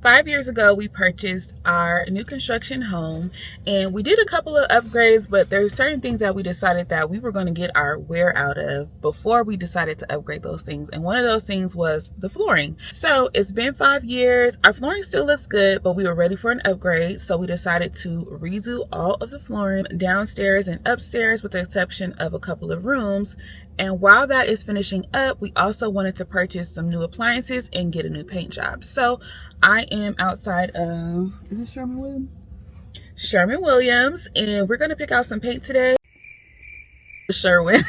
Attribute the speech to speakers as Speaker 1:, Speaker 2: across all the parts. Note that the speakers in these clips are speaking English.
Speaker 1: 5 years ago, we purchased our new construction home, and we did a couple of upgrades, but there's certain things that we decided that we were going to get our wear out of before we decided to upgrade those things. And one of those things was the flooring. So it's been 5 years. Our flooring still looks good, but we were ready for an upgrade. So we decided to redo all of the flooring downstairs and upstairs with the exception of a couple of rooms. And while that is finishing up, we also wanted to purchase some new appliances and get a new paint job. So I am outside of, is it Sherwin Williams? Sherwin Williams, and we're gonna pick out some paint today. Sherwin.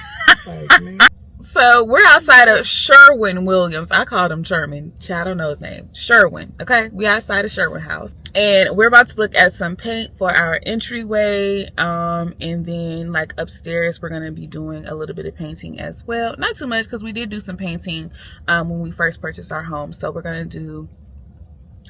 Speaker 1: So we're outside of Sherwin Williams. I called him Sherman. I don't know his name. Sherwin. Okay, we outside of Sherwin house, and we're about to look at some paint for our entryway. And then like upstairs, we're gonna be doing a little bit of painting as well. Not too much because we did do some painting when we first purchased our home. So we're gonna do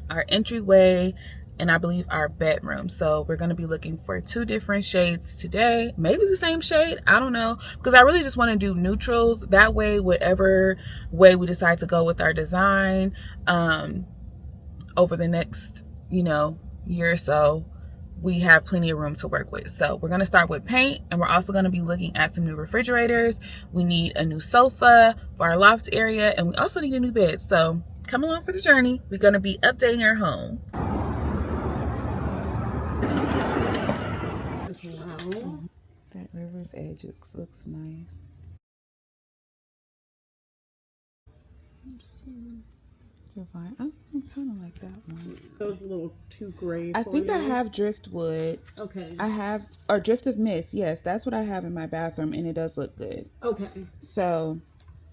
Speaker 1: our entryway and I believe our bedroom. So we're going to be looking for 2 different shades today, maybe the same shade, I don't know, because I really just want to do neutrals. That way, whatever way we decide to go with our design over the next year or so, we have plenty of room to work with. So we're going to start with paint, and we're also going to be looking at some new refrigerators. We need a new sofa for our loft area, and we also need a new bed. So come along for the journey. We're going to be updating our home. Wow. That river's edge looks nice. Divine. I kind of like that one.
Speaker 2: Those a little too gray.
Speaker 1: I think I have driftwood.
Speaker 2: Okay.
Speaker 1: I have, or drift of mist. Yes, that's what I have in my bathroom, and it does look good.
Speaker 2: Okay.
Speaker 1: So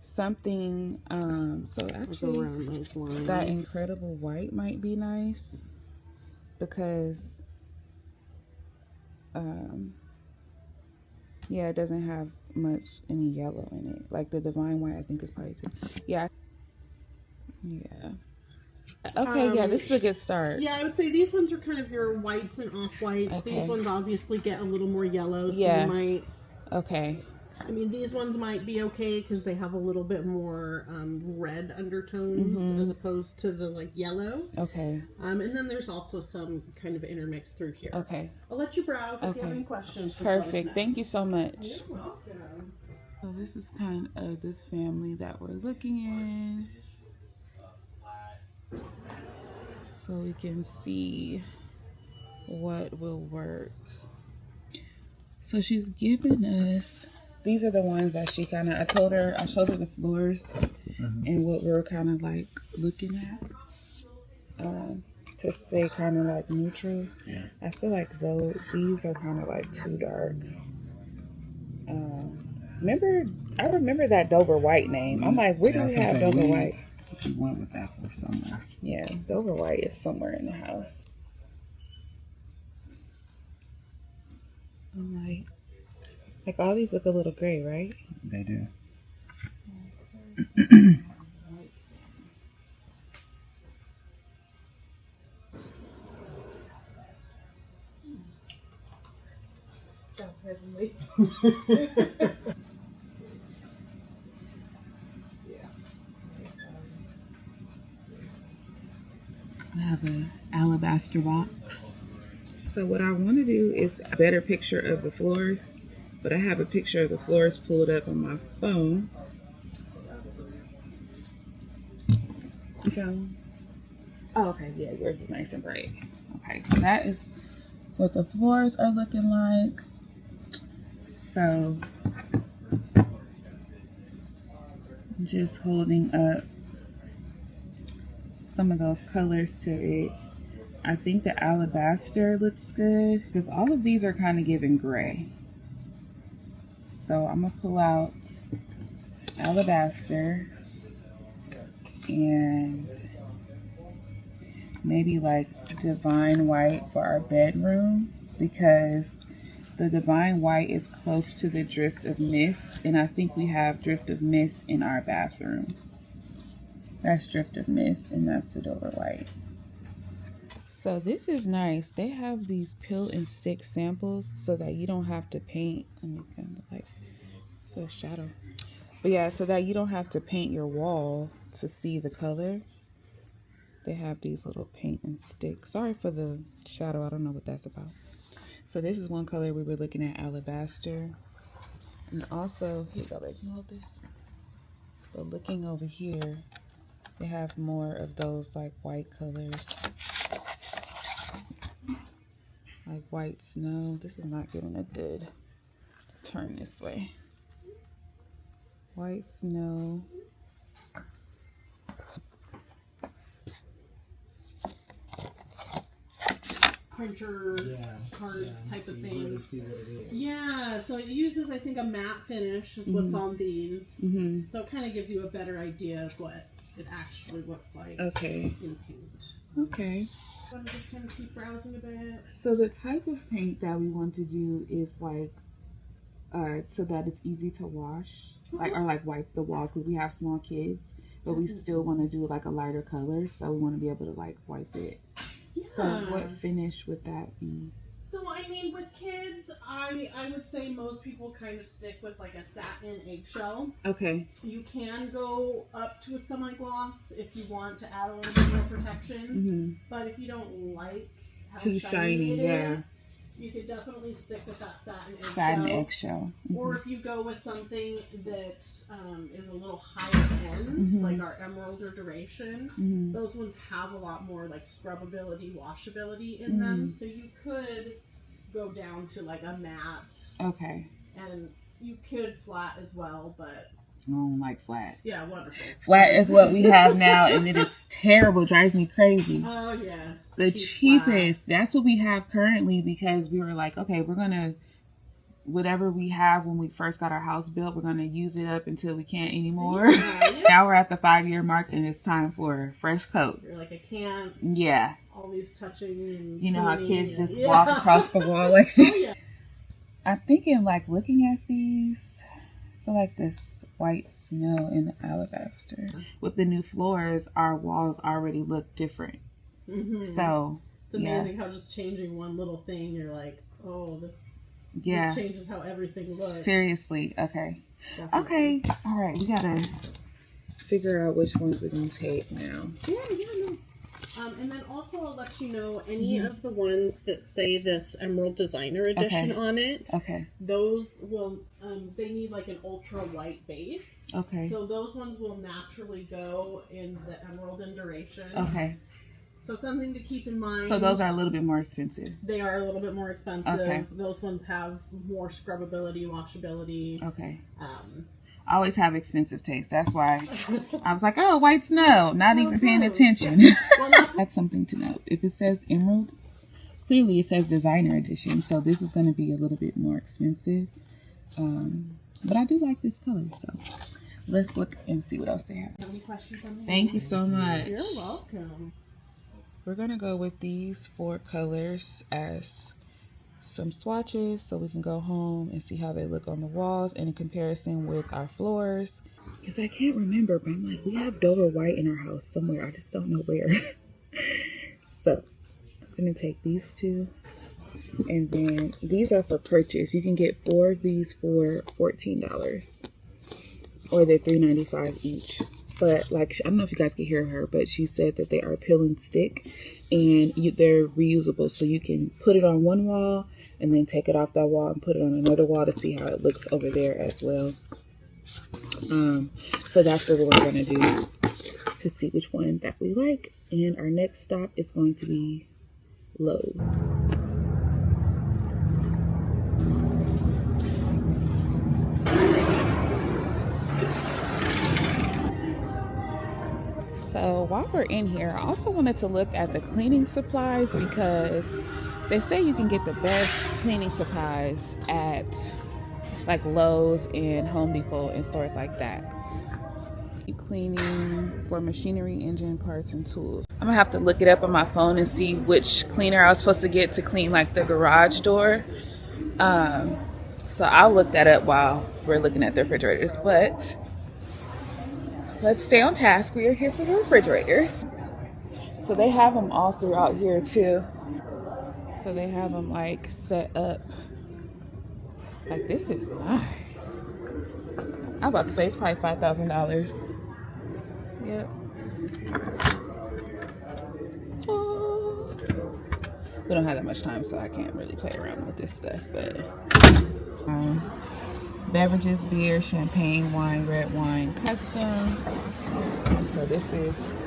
Speaker 1: something. So actually,
Speaker 2: around those lines.
Speaker 1: That incredible white might be nice because. Yeah, it doesn't have much any yellow in it. Like the divine white, I think is probably too. Yeah. Okay, yeah, this is a good start.
Speaker 2: Yeah, I would say these ones are kind of your whites and off-whites. Okay. These ones obviously get a little more yellow, so you might...
Speaker 1: Okay.
Speaker 2: I mean, these ones might be okay because they have a little bit more red undertones as opposed to the yellow.
Speaker 1: Okay.
Speaker 2: And then there's also some kind of intermix through here.
Speaker 1: Okay.
Speaker 2: I'll let you browse if you have any questions.
Speaker 1: Perfect. Thank you so much.
Speaker 2: You're welcome.
Speaker 1: So this is kind of the family that we're looking in. So we can see what will work. So she's given us... These are the ones that she kind of, I showed her the floors and what we're kind of like looking at to stay kind of like neutral. Yeah. I feel like these are kind of like too dark. I remember that Dover White name. I'm like, where do we have Dover White?
Speaker 3: She went with that for somewhere.
Speaker 1: Yeah, Dover White is somewhere in the house. I'm like all these look a little gray, right?
Speaker 3: They do.
Speaker 1: Sounds heavenly. I have an alabaster box. So what I want to do is a better picture of the floors. But I have a picture of the floors pulled up on my phone. You found one? Oh, okay. Yeah, yours is nice and bright. Okay, so that is what the floors are looking like. So, just holding up some of those colors to it. I think the alabaster looks good because all of these are kind of giving gray. So I'm gonna pull out alabaster and maybe like divine white for our bedroom because the divine white is close to the drift of mist, and I think we have drift of mist in our bathroom. That's drift of mist, and that's the Dover white. So this is nice. They have these peel and stick samples so that you don't have to paint. Let me kind of like, it's a shadow. But yeah, so that you don't have to paint your wall to see the color. They have these little paint and sticks. Sorry for the shadow. I don't know what that's about. So this is one color we were looking at, alabaster. And also, here you go, baby. Can you hold this? But looking over here, they have more of those like white colors. Like white snow. This is not giving a good turn this way. White snow.
Speaker 2: Printer card type of thing. Yeah, so it uses, I think, a matte finish is what's on these. So it kind of gives you a better idea of what it actually looks like in paint.
Speaker 1: Okay.
Speaker 2: So I'm just kind of keep browsing a bit.
Speaker 1: So the type of paint that we want to do is like, so that it's easy to wash, like or like wipe the walls, because we have small kids, but we still want to do like a lighter color, so we want to be able to like wipe it.
Speaker 2: Yeah.
Speaker 1: So what finish would that be?
Speaker 2: So I mean, with kids, I would say most people kind of stick with like a satin eggshell.
Speaker 1: Okay.
Speaker 2: You can go up to a semi-gloss if you want to add a little bit more protection. But if you don't like how
Speaker 1: Too shiny,
Speaker 2: it
Speaker 1: yeah.
Speaker 2: is, you could definitely stick with that satin eggshell.
Speaker 1: Satin eggshell.
Speaker 2: Or if you go with something that is a little higher end, like our emerald or duration, those ones have a lot more like scrubbability, washability in them. So you could go down to like a matte.
Speaker 1: Okay.
Speaker 2: And you could flat as well, but
Speaker 1: I don't like flat.
Speaker 2: yeah, wonderful.
Speaker 1: Flat is what we have now, and it is terrible. Drives me crazy.
Speaker 2: Oh yes.
Speaker 1: The
Speaker 2: cheap
Speaker 1: cheapest. That's what we have currently, because we were like, okay, we're gonna, whatever we have when we first got our house built, we're gonna use it up until we can't anymore.
Speaker 2: Yeah.
Speaker 1: Now we're at the 5-year mark, and it's time for a fresh coat.
Speaker 2: You're like, I can't.
Speaker 1: Yeah.
Speaker 2: All these touching and
Speaker 1: You know how
Speaker 2: cleaning
Speaker 1: kids
Speaker 2: and-
Speaker 1: just walk across the wall like
Speaker 2: Oh
Speaker 1: that.
Speaker 2: yeah.
Speaker 1: I'm thinking, like, looking at these, I feel like this white snow in the alabaster. With the new floors, our walls already look different. So
Speaker 2: It's amazing how just changing one little thing, you're like, oh, this changes how everything looks.
Speaker 1: Seriously. Okay.
Speaker 2: Definitely.
Speaker 1: Okay. All right. We gotta figure out which ones we're gonna take now.
Speaker 2: Yeah, no. And then also I'll let you know any of the ones that say this Emerald Designer Edition on it.
Speaker 1: Okay.
Speaker 2: Those will, they need like an ultra white base.
Speaker 1: Okay.
Speaker 2: So those ones will naturally go in the Emerald and Duration.
Speaker 1: Okay.
Speaker 2: So something to keep in mind.
Speaker 1: So those are a little bit more expensive.
Speaker 2: They are a little bit more expensive.
Speaker 1: Okay.
Speaker 2: Those ones have more scrubbability, washability.
Speaker 1: Okay. I always have expensive taste. That's why I was like, oh, white snow. Not even paying attention.
Speaker 2: Well,
Speaker 1: That's something to note. If it says emerald, clearly it says designer edition. So this is going to be a little bit more expensive. But I do like this color. So let's look and see what else they have.
Speaker 2: any questions on that?
Speaker 1: Thank you so much.
Speaker 2: You're welcome.
Speaker 1: We're going to go with these 4 colors as some swatches so we can go home and see how they look on the walls and in comparison with our floors. Because I can't remember, but I'm like, we have Dover white in our house somewhere. I just don't know where. So I'm going to take these 2. And then these are for purchase. You can get 4 of these for $14. Or they're $3.95 each. But like, I don't know if you guys can hear her, but she said that they are peel and stick, and they're reusable. So you can put it on one wall and then take it off that wall and put it on another wall to see how it looks over there as well. So that's what we're going to do to see which one that we like. And our next stop is going to be Lowe. So while we're in here, I also wanted to look at the cleaning supplies, because they say you can get the best cleaning supplies at like Lowe's and Home Depot and stores like that. Cleaning for machinery, engine parts, and tools. I'm gonna have to look it up on my phone and see which cleaner I was supposed to get to clean like the garage door. So I'll look that up while we're looking at the refrigerators, but let's stay on task. We are here for the refrigerators. So they have them all throughout here too. So they have them like set up. Like, this is nice. I'm about to say it's probably $5,000. Yep. we don't have that much time, so I can't really play around with this stuff. But beverages, beer, champagne, wine, red wine, custom. So this is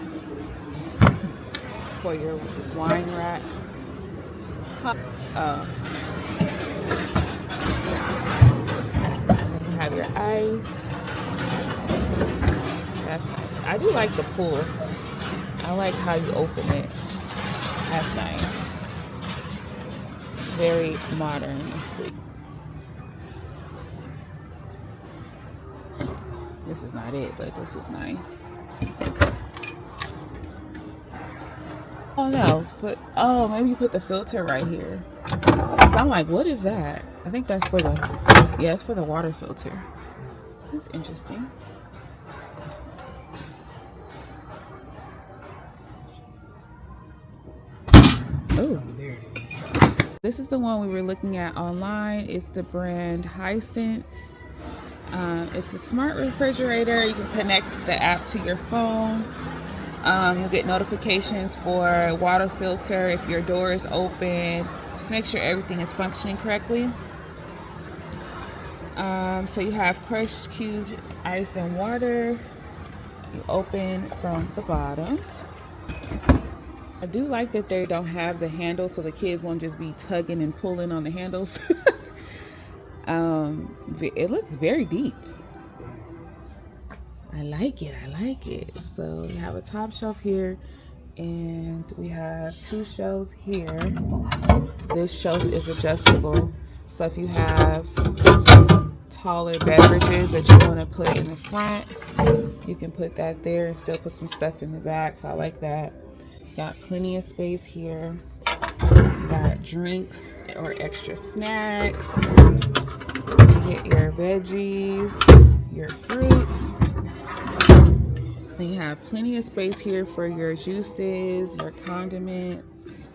Speaker 1: for your wine rack. You have your ice. That's nice. I do like the pull. I like how you open it. That's nice. Very modern and sleek. This is not it, but this is nice. Oh no, but oh, maybe you put the filter right here. So I'm like, what is that? I think that's for the, yeah, it's for the water filter. That's interesting. Oh, there it is. This is the one we were looking at online. It's the brand Hisense. It's a smart refrigerator. You can connect the app to your phone. You'll get notifications for water filter if your door is open. Just make sure everything is functioning correctly. So you have crushed cubed ice and water. You open from the bottom. I do like that they don't have the handle, so the kids won't just be tugging and pulling on the handles. It looks very deep. I like it. I like it. So you have a top shelf here, and we have two shelves here. This shelf is adjustable, so if you have taller beverages that you want to put in the front, you can put that there and still put some stuff in the back. So I like that. Got plenty of space here. Got drinks or extra snacks. You get your veggies, your fruits. Then you have plenty of space here for your juices, your condiments.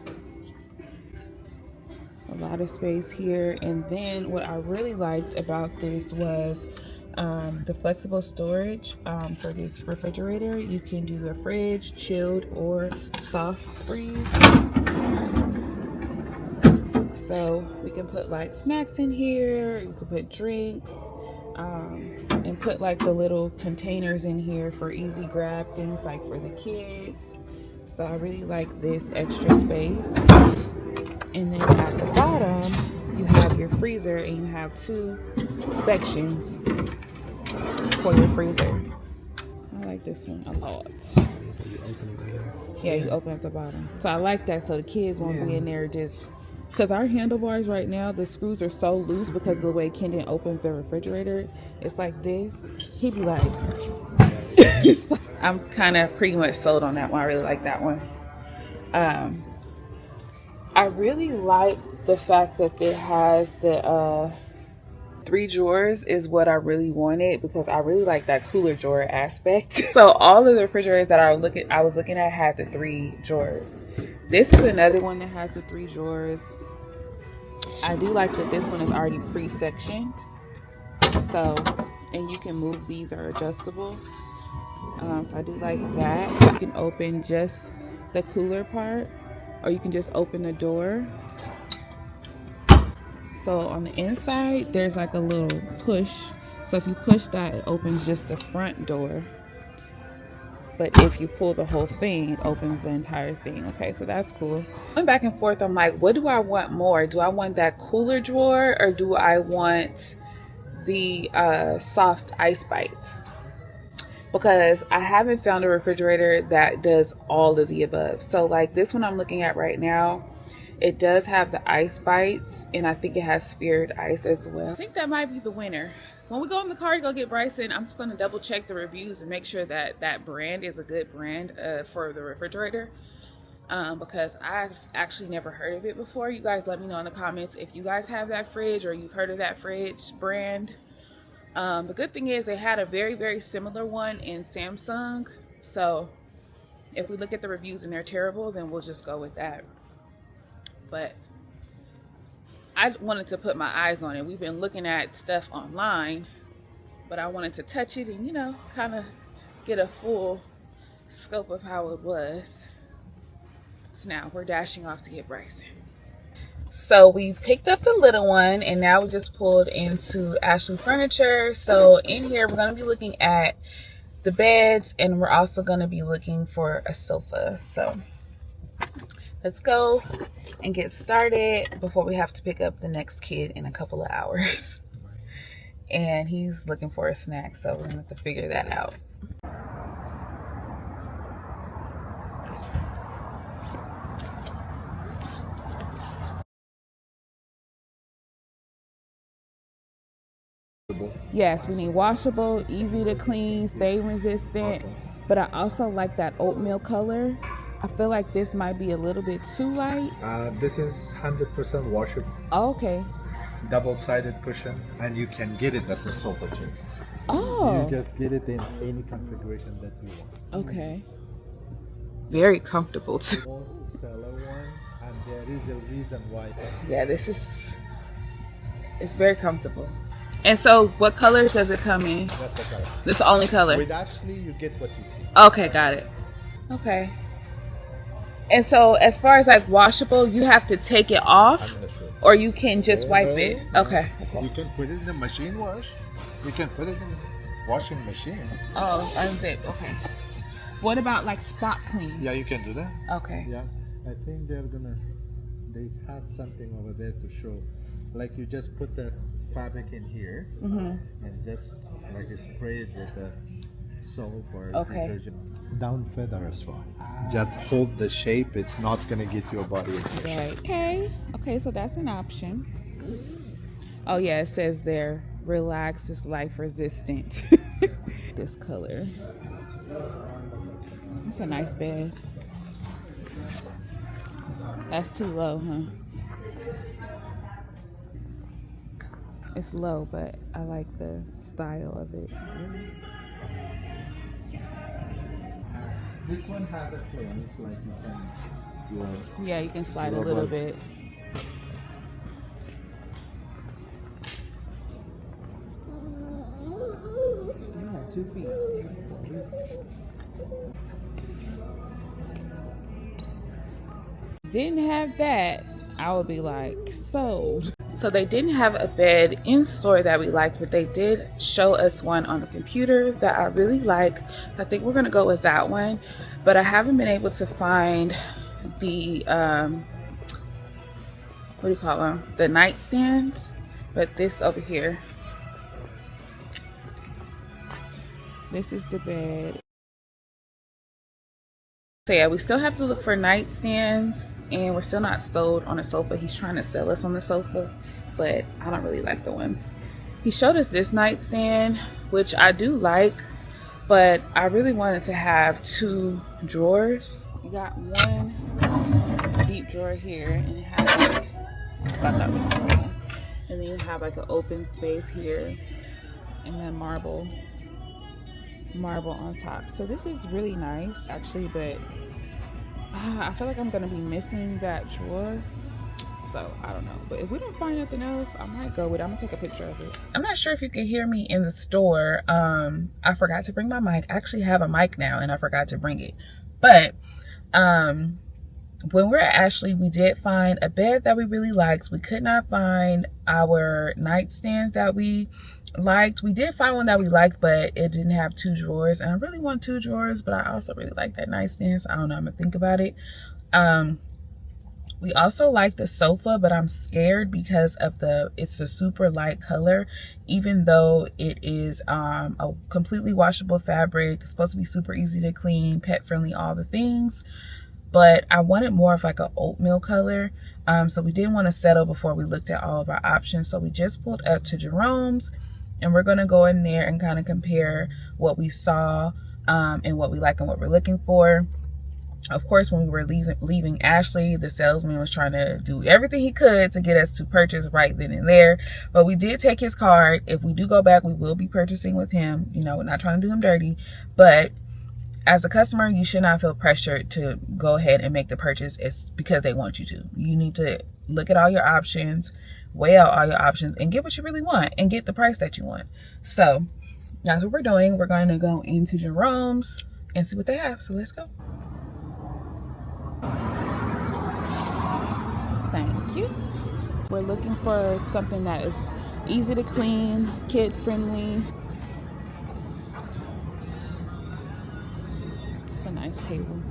Speaker 1: A lot of space here. And then what I really liked about this was the flexible storage for this refrigerator. You can do a fridge, chilled, or soft freeze. So we can put like snacks in here. You can put drinks, and put like the little containers in here for easy grab, things like for the kids. So I really like this extra space. And then at the bottom, you have your freezer, and you have two sections for your freezer. I like this one a lot.
Speaker 4: So you open it right here?
Speaker 1: Yeah, you open at the bottom. So I like that, so the kids won't be in there just, because our handlebars right now, the screws are so loose because of the way Kendon opens the refrigerator. It's like this. He'd be like, I'm kind of pretty much sold on that one. I really like that one. I really like the fact that it has the 3 drawers is what I really wanted, because I really like that cooler drawer aspect. So all of the refrigerators that I was looking at had the 3 drawers. This is another one that has the 3 drawers. I do like that this one is already pre-sectioned. So, and you can move, these are adjustable. So I do like that. You can open just the cooler part, or you can just open the door. So on the inside, there's like a little push. So if you push that, it opens just the front door. But if you pull the whole thing, it opens the entire thing. Okay, so that's cool. Going back and forth, I'm like, what do I want more? Do I want that cooler drawer, or do I want the soft ice bites? Because I haven't found a refrigerator that does all of the above. So like this one I'm looking at right now, it does have the ice bites, and I think it has speared ice as well. I think that might be the winner. When we go in the car to go get Bryson, I'm just going to double check the reviews and make sure that that brand is a good brand for the refrigerator. Because I've actually never heard of it before. You guys let me know in the comments if you guys have that fridge or you've heard of that fridge brand. The good thing is they had a very, very similar one in Samsung. So if we look at the reviews and they're terrible, then we'll just go with that. But I wanted to put my eyes on it. We've been looking at stuff online, but I wanted to touch it and, you know, kind of get a full scope of how it was. So now we're dashing off to get Bryson. So we picked up the little one, and now we just pulled into Ashley Furniture. So in here, we're going to be looking at the beds, and we're also going to be looking for a sofa. So let's go and get started before we have to pick up the next kid in a couple of hours. And he's looking for a snack, so we're going to have to figure that out. Yes, we need washable, easy to clean, stain resistant. But I also like that oatmeal color. I feel like this might be a little bit too light.
Speaker 5: This is 100% washable.
Speaker 1: Oh, okay.
Speaker 5: Double-sided cushion, and you can get it as a sofa chair.
Speaker 1: Oh.
Speaker 5: You just get it in any configuration that you want.
Speaker 1: Okay. Very comfortable too.
Speaker 5: Most seller one, and there is a reason why.
Speaker 1: Yeah, it's very comfortable. And so what colors does it come in?
Speaker 5: That's the color.
Speaker 1: This is the only color?
Speaker 5: With Ashley, you get what you see.
Speaker 1: Okay, got it. Okay. And so as far as like washable, you have to take it off,
Speaker 5: I'm gonna show you.
Speaker 1: or you can just wipe it? Okay.
Speaker 5: You can put it in the machine wash. You can put it in the washing machine.
Speaker 1: Oh, unzip. Okay. What about like spot clean?
Speaker 5: Yeah, you can do that.
Speaker 1: Okay.
Speaker 5: Yeah, I think they have something over there to show. Like you just put the fabric in here and just like spray it with the soap or detergent. Down feather as well. Just hold the shape. It's not gonna get your body infection.
Speaker 1: Right. Okay. Okay, so that's an option. Oh yeah, it says there, relax is life resistant. This color. It's a nice bed. That's too low, huh? It's low, but I like the style of it.
Speaker 5: This one has a clearance, like you can.
Speaker 1: Yeah, you can slide a little bit. You have 2 feet. Didn't have that, I would be like sold. So they didn't have a bed in store that we liked, but they did show us one on the computer that I really like. I think we're gonna go with that one, but I haven't been able to find the what do you call them, the nightstands. But this over here, this is the bed. So yeah, we still have to look for nightstands, and we're still not sold on a sofa. He's trying to sell us on the sofa, but I don't really like the ones. He showed us this nightstand, which I do like, but I really wanted to have 2 drawers. You got one deep drawer here, and it has like, I thought that was something. And then you have like an open space here, and then marble on top. So this is really nice actually, but I feel like I'm gonna be missing that drawer, so I don't know. But if we don't find nothing else, I might go with it. I'm gonna take a picture of it. I'm not sure if you can hear me in the store. I forgot to bring my mic. I actually have a mic now, and I forgot to bring it. But when we're at Ashley, we did find a bed that we really liked. We could not find our nightstands that we liked. We did find one that we liked, but it didn't have 2 drawers, and I really want 2 drawers, but I also really like that nightstand, so I don't know, I'm gonna think about it. We also like the sofa, but I'm scared because of it's a super light color, even though it is a completely washable fabric. It's supposed to be super easy to clean, pet friendly, all the things. But I wanted more of like an oatmeal color. So we didn't want to settle before we looked at all of our options. So we just pulled up to Jerome's, and we're going to go in there and kind of compare what we saw and what we like and what we're looking for. Of course, when we were leaving Ashley, the salesman was trying to do everything he could to get us to purchase right then and there. But we did take his card. If we do go back, we will be purchasing with him. You know, we're not trying to do him dirty. But as a customer, you should not feel pressured to go ahead and make the purchase. It's because they want you to. You need to look at all your options, weigh out all your options, and get what you really want and get the price that you want. So that's what we're doing. We're going to go into Jerome's and see what they have. So let's go. Thanks. Cute. We're looking for something that is easy to clean, kid friendly. A nice table.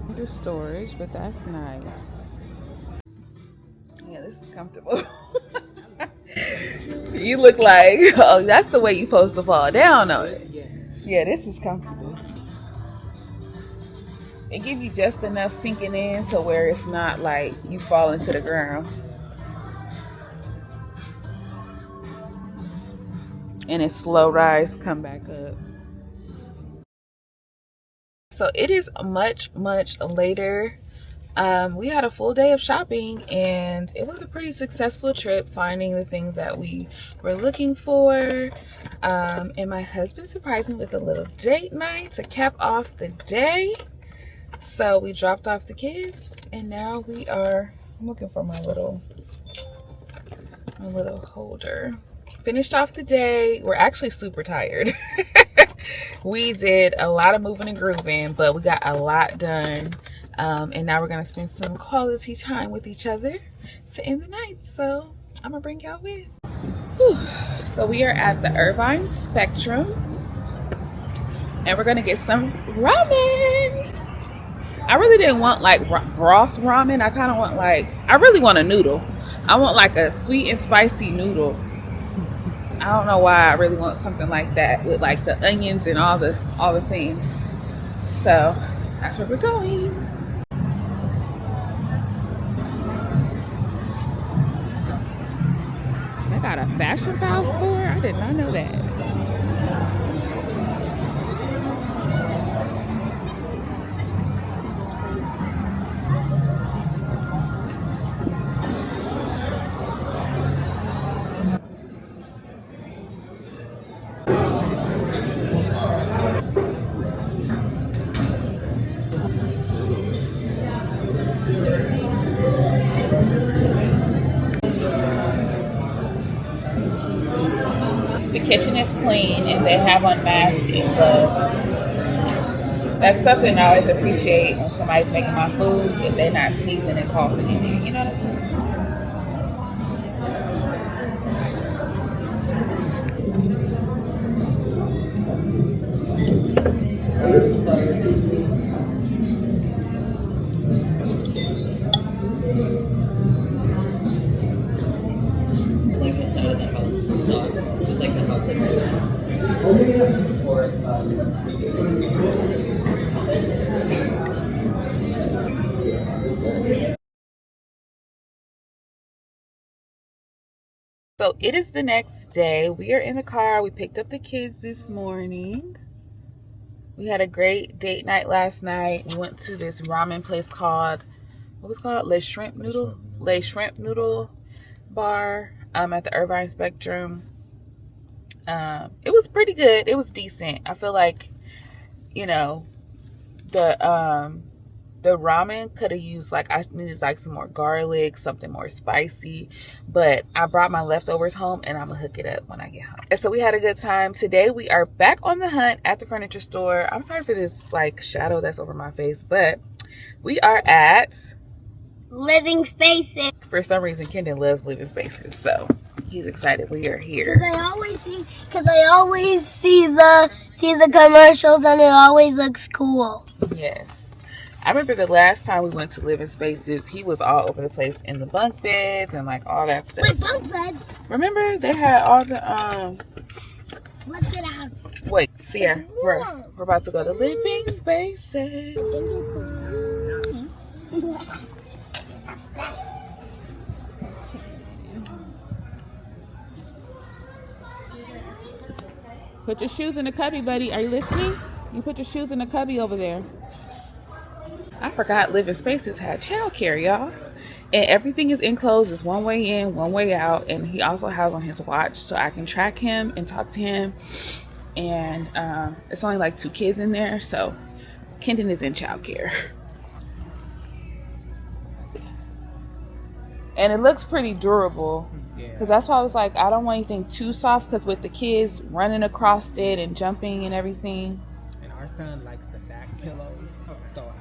Speaker 1: Under storage, but that's nice. Yeah, this is comfortable. You look like, oh, that's the way you're supposed to fall down on it.
Speaker 4: Yes.
Speaker 1: Yeah, this is comfortable. It gives you just enough sinking in to where it's not like you fall into the ground. And it's slow rise, come back up. So it is much later. We had a full day of shopping and it was a pretty successful trip, finding the things that we were looking for. And my husband surprised me with a little date night to cap off the day. So we dropped off the kids and now I'm looking for my little holder. Finished off the day. We're actually super tired. We did a lot of moving and grooving, but we got a lot done. And now we're gonna spend some quality time with each other to end the night. So I'm gonna bring y'all with. Whew. So we are at the Irvine Spectrum and we're gonna get some ramen. I really didn't want like broth ramen. I kind of want I really want a noodle. I want like a sweet and spicy noodle. I don't know why I really want something like that with like the onions and all the things. So that's where we're going. I got a fashion file store? I did not know that. The kitchen is clean and they have on masks and gloves. That's something I always appreciate when somebody's making my food, if they're not sneezing and coughing in there. You know what I'm saying?
Speaker 4: Like the side of the house sauce. Just like the house that's
Speaker 1: So it is the next day. We are in the car. We picked up the kids this morning. We had a great date night last night. We went to this ramen place called, what was it called? Le Shrimp Noodle Bar at the Irvine Spectrum. It was pretty good. It was decent. I feel like, the ramen could have used I needed some more garlic, something more spicy, but I brought my leftovers home and I'm gonna hook it up when I get home. And so we had a good time. Today we are back on the hunt at the furniture store. I'm sorry for this shadow that's over my face, but we are at
Speaker 6: Living Spaces.
Speaker 1: For some reason Kendon loves Living Spaces, so he's excited we are here.
Speaker 6: Because I always see the commercials and it always looks cool.
Speaker 1: Yes. I remember the last time we went to Living Spaces, he was all over the place in the bunk beds and all that stuff.
Speaker 6: Wait, bunk beds?
Speaker 1: Remember they had all the
Speaker 6: Let's get out.
Speaker 1: Wait, so yeah,
Speaker 6: It's
Speaker 1: we're
Speaker 6: warm.
Speaker 1: about to go to Living Spaces.
Speaker 6: I think it's
Speaker 1: Put your shoes in the cubby, buddy. Are you listening? You put your shoes in the cubby over there. I forgot Living Spaces had childcare, y'all. And everything is enclosed. It's one way in, one way out. And he also has on his watch so I can track him and talk to him. And it's only 2 kids in there. So Kendon is in childcare. And it looks pretty durable. Because that's why I was I don't want anything too soft. Because with the kids running across it and jumping and everything.
Speaker 4: And our son likes the back pillows. So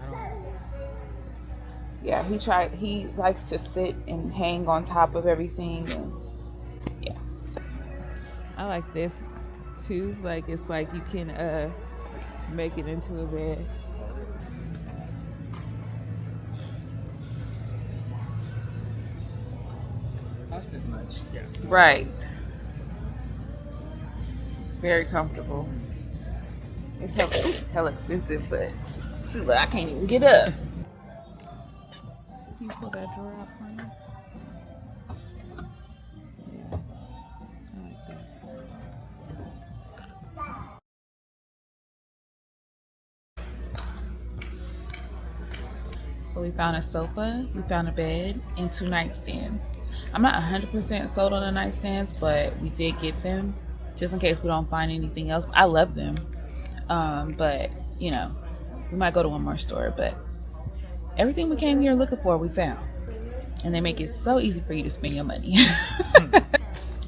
Speaker 1: yeah, he likes to sit and hang on top of everything, and yeah. I like this too. Like it's like you can make it into a bed.
Speaker 4: Cost as much. Yeah.
Speaker 1: Right. Very comfortable. It's hella expensive, but see, look, I can't even get up. Can you pull that drawer out for me? Yeah, I like that. So we found a sofa, we found a bed, and 2 nightstands. I'm not 100% sold on the nightstands, but we did get them just in case we don't find anything else. I love them, but you know, we might go to one more store. But everything we came here looking for, we found, and they make it so easy for you to spend your money.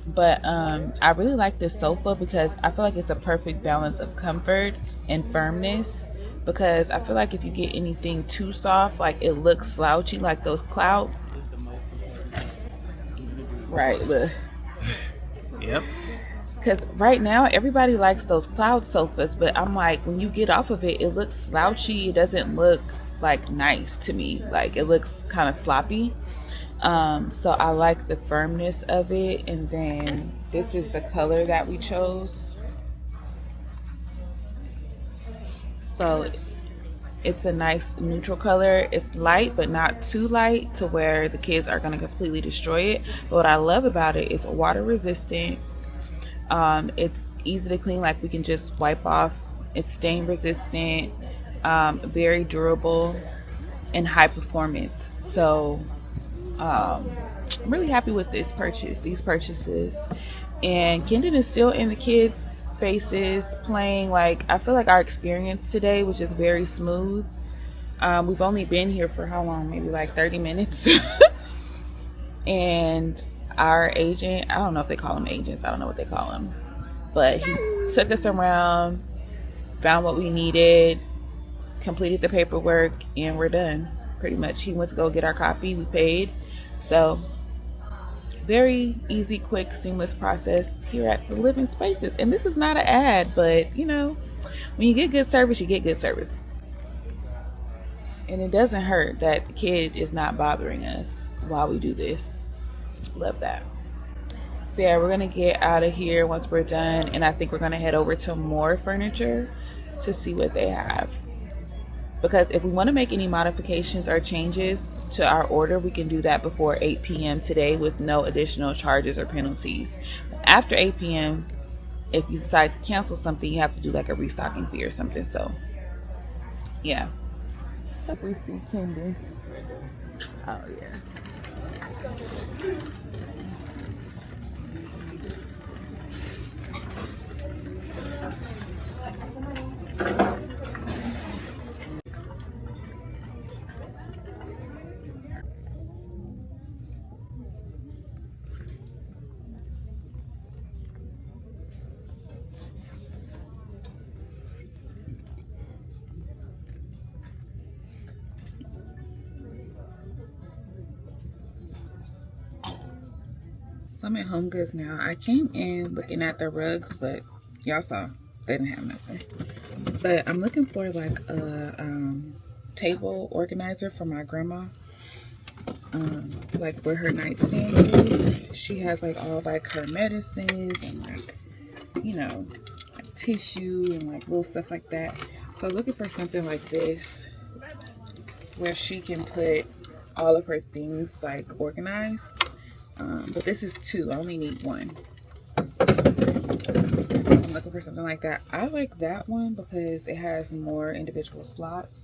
Speaker 1: But I really like this sofa because I feel like it's the perfect balance of comfort and firmness. Because I feel like if you get anything too soft, like it looks slouchy, like those cloud. Right, look.
Speaker 4: Yep.
Speaker 1: Because right now everybody likes those cloud sofas, but I'm like, when you get off of it, it looks slouchy. It doesn't look like nice to me. Like it looks kind of sloppy. So I like the firmness of it. And then this is the color that we chose. So it's a nice neutral color. It's light, but not too light to where the kids are going to completely destroy it. But what I love about it is water resistant. It's easy to clean, like we can just wipe off. It's stain resistant, very durable, and high performance. So I'm really happy with these purchases. And Kendon is still in the kids spaces playing. Like I feel like our experience today was just very smooth. We've only been here for how long? Maybe like 30 minutes. And our agent, I don't know if they call them agents, I don't know what they call them, but he took us around, found what we needed, completed the paperwork, and we're done pretty much. He went to go get our copy, we paid. So very easy, quick, seamless process here at the Living Spaces. And this is not an ad, but you know, when you get good service, you get good service. And it doesn't hurt that the kid is not bothering us while we do this. Love that. So yeah, we're gonna get out of here once we're done, and I think we're gonna head over to more furniture to see what they have. Because if we want to make any modifications or changes to our order, we can do that before 8 p.m. today with no additional charges or penalties. After 8 p.m., if you decide to cancel something, you have to do like a restocking fee or something. So, yeah. We see Kendon. Oh, yeah. So I'm at HomeGoods now. I came in looking at the rugs, but y'all saw they didn't have nothing. But I'm looking for like a table organizer for my grandma. Like where her nightstand is. She has like all like her medicines and like, you know, like tissue and like little stuff like that. So I'm looking for something like this where she can put all of her things like organized. But this is 2. I only need 1. So I'm looking for something like that. I like that one because it has more individual slots.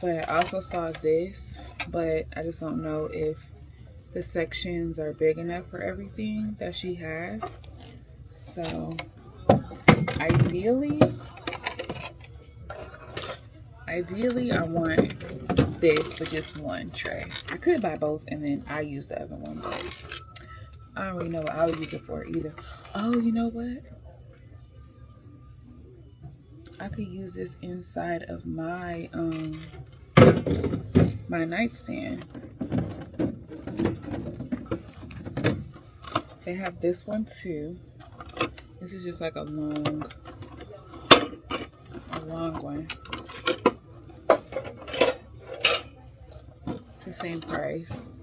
Speaker 1: But I also saw this, but I just don't know if the sections are big enough for everything that she has. So ideally I want this, but just 1 tray. I could buy both and then I use the other one, but I don't really know what I would use it for either. Oh, you know what? I could use this inside of my my nightstand. They have this one too. This is just like a long one. The same price.